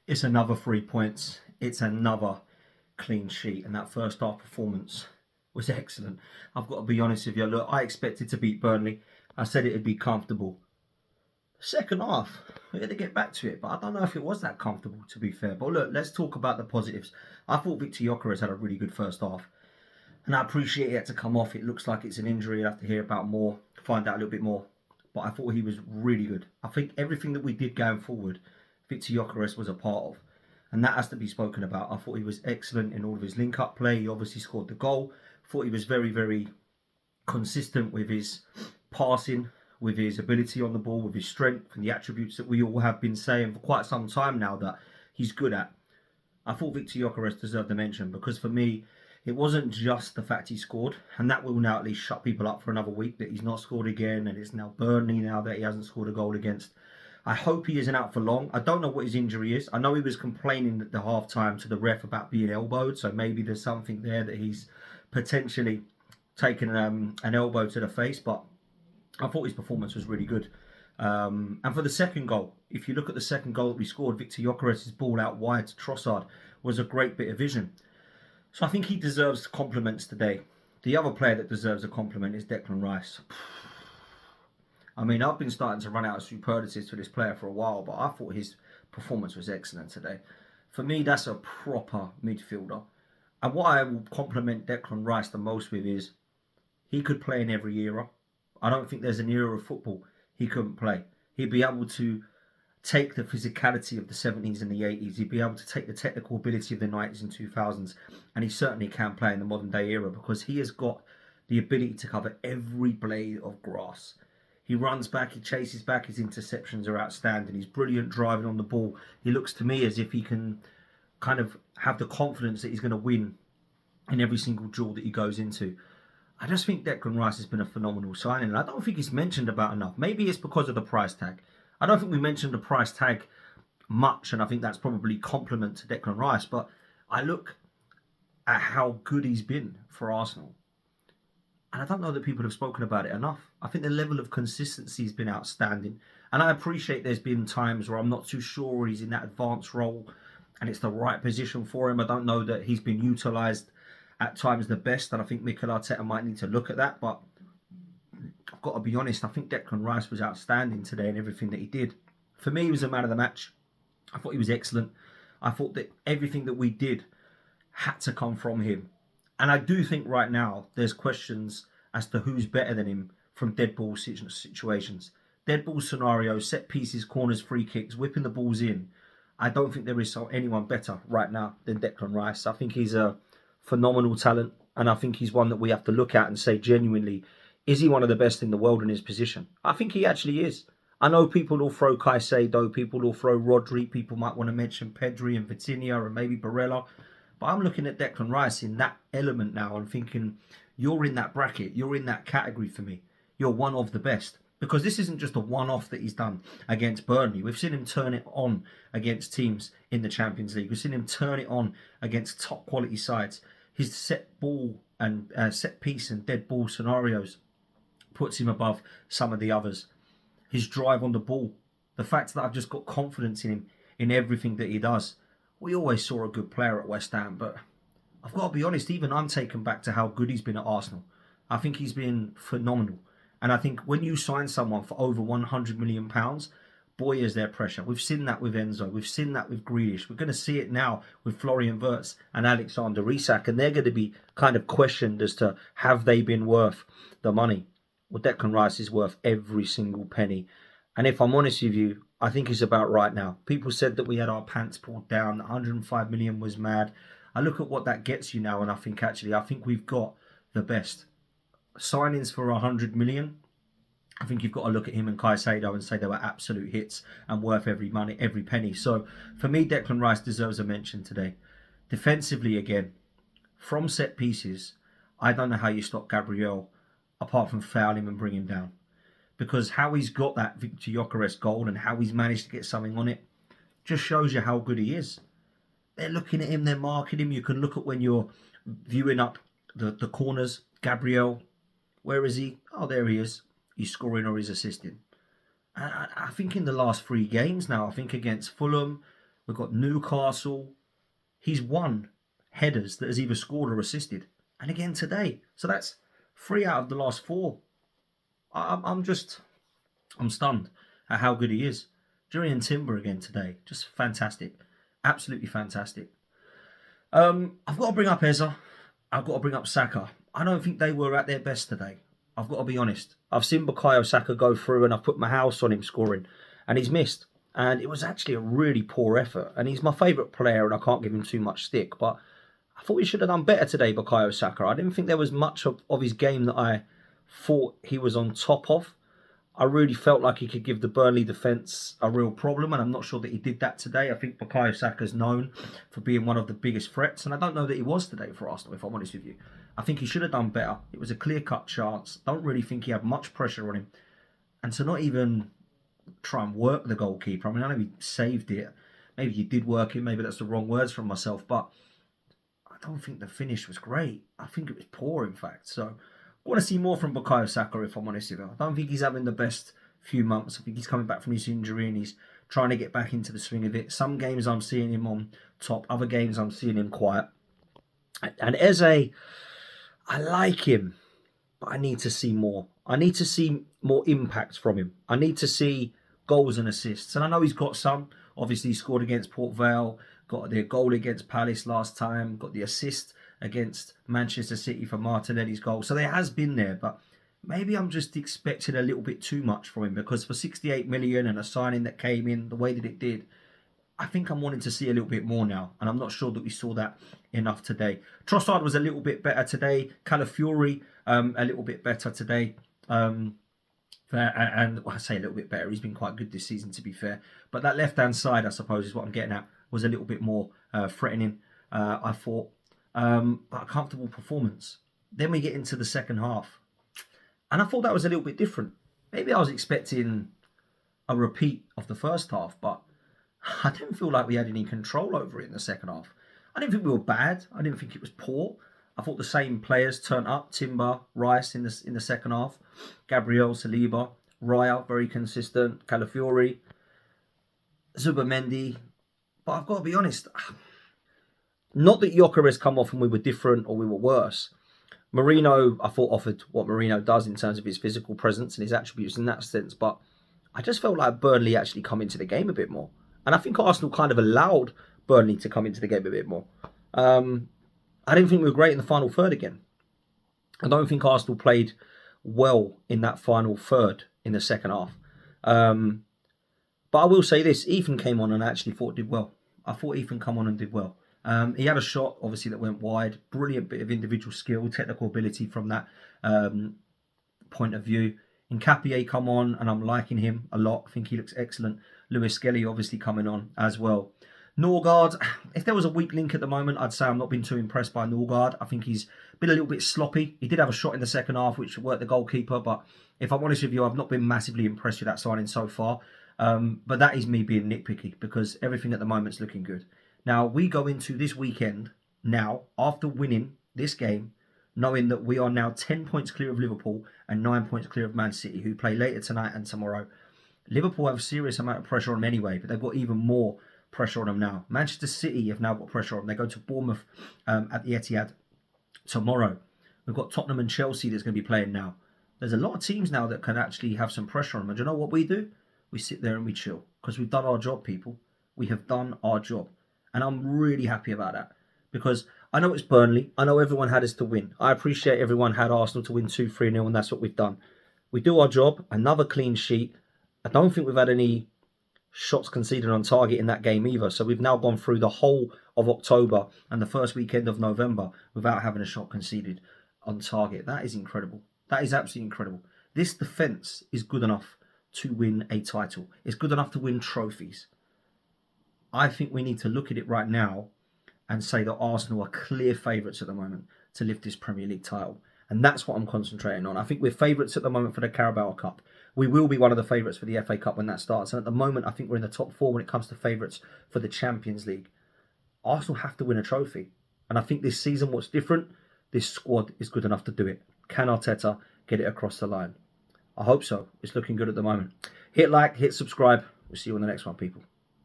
It's another 3 points. It's another clean sheet. And that first half performance was excellent. I've got to be honest with you. Look, I expected to beat Burnley. I said it'd be comfortable. Second half, we had to get back to it. But I don't know if it was that comfortable, to be fair. But look, let's talk about the positives. I thought Victor Gyökeres had a really good first half. And I appreciate he had to come off. It looks like it's an injury. I'll have to hear about more, find out a little bit more. But I thought he was really good. I think everything that we did going forward, Victor Gyökeres was a part of. And that has to be spoken about. I thought he was excellent in all of his link-up play. He obviously scored the goal. I thought he was very, very consistent with his passing, with his ability on the ball, with his strength, and the attributes that we all have been saying for quite some time now that he's good at. I thought Victor Gyökeres deserved a mention because for me, it wasn't just the fact he scored, and that will now at least shut people up for another week that he's not scored again, and it's now Burnley now that he hasn't scored a goal against. I hope he isn't out for long. I don't know what his injury is. I know he was complaining at the half-time to the ref about being elbowed, so maybe there's something there that he's potentially taken an elbow to the face, but I thought his performance was really good. And for the second goal, if you look at the second goal that we scored, Victor Gyökeres' ball out wide to Trossard was a great bit of vision. So I think he deserves compliments today. The other player that deserves a compliment is Declan Rice. I mean, I've been starting to run out of superlatives for this player for a while, but I thought his performance was excellent today. For me, that's a proper midfielder. And what I will compliment Declan Rice the most with is he could play in every era. I don't think there's an era of football he couldn't play. He'd be able to take the physicality of the 70s and the 80s. He'd be able to take the technical ability of the 90s and 2000s. And he certainly can play in the modern day era because he has got the ability to cover every blade of grass. He runs back, he chases back, his interceptions are outstanding. He's brilliant driving on the ball. He looks to me as if he can kind of have the confidence that he's going to win in every single duel that he goes into. I just think Declan Rice has been a phenomenal signing, and I don't think he's mentioned about enough. Maybe it's because of the price tag. I don't think we mentioned the price tag much, and I think that's probably compliment to Declan Rice, but I look at how good he's been for Arsenal, and I don't know that people have spoken about it enough. I think the level of consistency has been outstanding, and I appreciate there's been times where I'm not too sure he's in that advanced role and it's the right position for him. I don't know that he's been utilised at times the best, and I think Mikel Arteta might need to look at that, but I've got to be honest, I think Declan Rice was outstanding today in everything that he did. For me, he was a man of the match. I thought he was excellent. I thought that everything that we did had to come from him. And I do think right now there's questions as to who's better than him from dead ball situations. Dead ball scenarios, set pieces, corners, free kicks, whipping the balls in. I don't think there is anyone better right now than Declan Rice. I think he's a phenomenal talent, and I think he's one that we have to look at and say genuinely, is he one of the best in the world in his position? I think he actually is. I know people will throw Caicedo, people will throw Rodri, people might want to mention Pedri and Vitinha and maybe Barella, but I'm looking at Declan Rice in that element now and thinking, you're in that bracket, you're in that category for me. You're one of the best. Because this isn't just a one-off that he's done against Burnley. We've seen him turn it on against teams in the Champions League. We've seen him turn it on against top quality sides. His set ball and set piece and dead ball scenarios puts him above some of the others. His drive on the ball, the fact that I've just got confidence in him in everything that he does. We always saw a good player at West Ham, but I've got to be honest, even I'm taken back to how good he's been at Arsenal. I think he's been phenomenal. And I think when you sign someone for over £100 million, boy, is there pressure. We've seen that with Enzo. We've seen that with Grealish. We're going to see it now with Florian Wirtz and Alexander Isak. And they're going to be kind of questioned as to have they been worth the money. Well, Declan Rice is worth every single penny. And if I'm honest with you, I think it's about right now. People said that we had our pants pulled down. 105 million was mad. I look at what that gets you now, and I think we've got the best. Signings for 100 million, I think you've got to look at him and Caicedo and say they were absolute hits and worth every penny. So for me, Declan Rice deserves a mention today. Defensively again, from set pieces, I don't know how you stop Gabriel apart from foul him and bring him down. Because how he's got that Victor Gyökeres goal and how he's managed to get something on it just shows you how good he is. They're looking at him, they're marking him. You can look at when you're viewing up the corners, Gabriel. Where is he? Oh, there he is. He's scoring or he's assisting. I think in the last 3 games now, I think against Fulham, We've got Newcastle. He's won headers that has either scored or assisted. And again today. So that's 3 out of the last 4. I'm stunned at how good he is. Jurrien Timber again today. Just fantastic. Absolutely fantastic. I've got to bring up Eza. I've got to bring up Saka. I don't think they were at their best today. I've got to be honest. I've seen Bukayo Saka go through and I've put my house on him scoring. And he's missed. And it was actually a really poor effort. And he's my favourite player and I can't give him too much stick. But I thought he should have done better today, Bukayo Saka. I didn't think there was much of his game that I thought he was on top of. I really felt like he could give the Burnley defence a real problem, and I'm not sure that he did that today. I think Bukayo Saka's known for being one of the biggest threats, and I don't know that he was today for Arsenal, if I'm honest with you. I think he should have done better. It was a clear-cut chance. Don't really think he had much pressure on him. And to not even try and work the goalkeeper, I mean, I know he saved it. Maybe he did work it, maybe that's the wrong words from myself, but I don't think the finish was great. I think it was poor, in fact. So I want to see more from Bukayo Saka, if I'm honest with you. I don't think he's having the best few months. I think he's coming back from his injury and he's trying to get back into the swing of it. Some games I'm seeing him on top. Other games I'm seeing him quiet. And Eze, I like him, but I need to see more. I need to see more impact from him. I need to see goals and assists. And I know he's got some. Obviously, he scored against Port Vale, got the goal against Palace last time, got the assist against Manchester City for Martinelli's goal. So there has been there, but maybe I'm just expecting a little bit too much from him, because for 68 million and a signing that came in the way that it did, I think I'm wanting to see a little bit more now, and I'm not sure that we saw that enough today. Trossard was a little bit better today. Calafiori, a little bit better today. And well, I say a little bit better. He's been quite good this season, to be fair. But that left-hand side, I suppose, is what I'm getting at, was a little bit more threatening, I thought. But a comfortable performance. Then we get into the second half. And I thought that was a little bit different. Maybe I was expecting a repeat of the first half, but I didn't feel like we had any control over it in the second half. I didn't think we were bad. I didn't think it was poor. I thought the same players turned up. Timber, Rice in the second half. Gabriel, Saliba, Raya, very consistent. Calafiori, Zubamendi. But I've got to be honest, not that Gyökeres come off and we were different or we were worse. Marino, I thought, offered what Marino does in terms of his physical presence and his attributes in that sense. But I just felt like Burnley actually come into the game a bit more. And I think Arsenal kind of allowed Burnley to come into the game a bit more. I didn't think we were great in the final third again. I don't think Arsenal played well in that final third in the second half. But I will say this, Ethan came on and I actually thought did well. I thought Ethan come on and did well. He had a shot, obviously, that went wide. Brilliant bit of individual skill, technical ability from that point of view. Nkapie come on, and I'm liking him a lot. I think he looks excellent. Lewis Skelly obviously coming on as well. Norgard, if there was a weak link at the moment, I'd say I'm not been too impressed by Norgard. I think he's been a little bit sloppy. He did have a shot in the second half, which worked the goalkeeper. But if I'm honest with you, I've not been massively impressed with that signing so far. But that is me being nitpicky, because everything at the moment is looking good. Now, we go into this weekend now, after winning this game, knowing that we are now 10 points clear of Liverpool and 9 points clear of Man City, who play later tonight and tomorrow. Liverpool have a serious amount of pressure on them anyway, but they've got even more pressure on them now. Manchester City have now got pressure on them. They go to Bournemouth at the Etihad tomorrow. We've got Tottenham and Chelsea that's going to be playing now. There's a lot of teams now that can actually have some pressure on them. And do you know what we do? We sit there and we chill, because we've done our job, people. We have done our job. And I'm really happy about that, because I know it's Burnley. I know everyone had us to win. I appreciate everyone had Arsenal to win 2-3-0, and that's what we've done. We do our job. Another clean sheet. I don't think we've had any shots conceded on target in that game either. So we've now gone through the whole of October and the first weekend of November without having a shot conceded on target. That is incredible. That is absolutely incredible. This defence is good enough to win a title. It's good enough to win trophies. I think we need to look at it right now and say that Arsenal are clear favourites at the moment to lift this Premier League title. And that's what I'm concentrating on. I think we're favourites at the moment for the Carabao Cup. We will be one of the favourites for the FA Cup when that starts. And at the moment, I think we're in the top 4 when it comes to favourites for the Champions League. Arsenal have to win a trophy. And I think this season, what's different, this squad is good enough to do it. Can Arteta get it across the line? I hope so. It's looking good at the moment. Hit like, hit subscribe. We'll see you on the next one, people.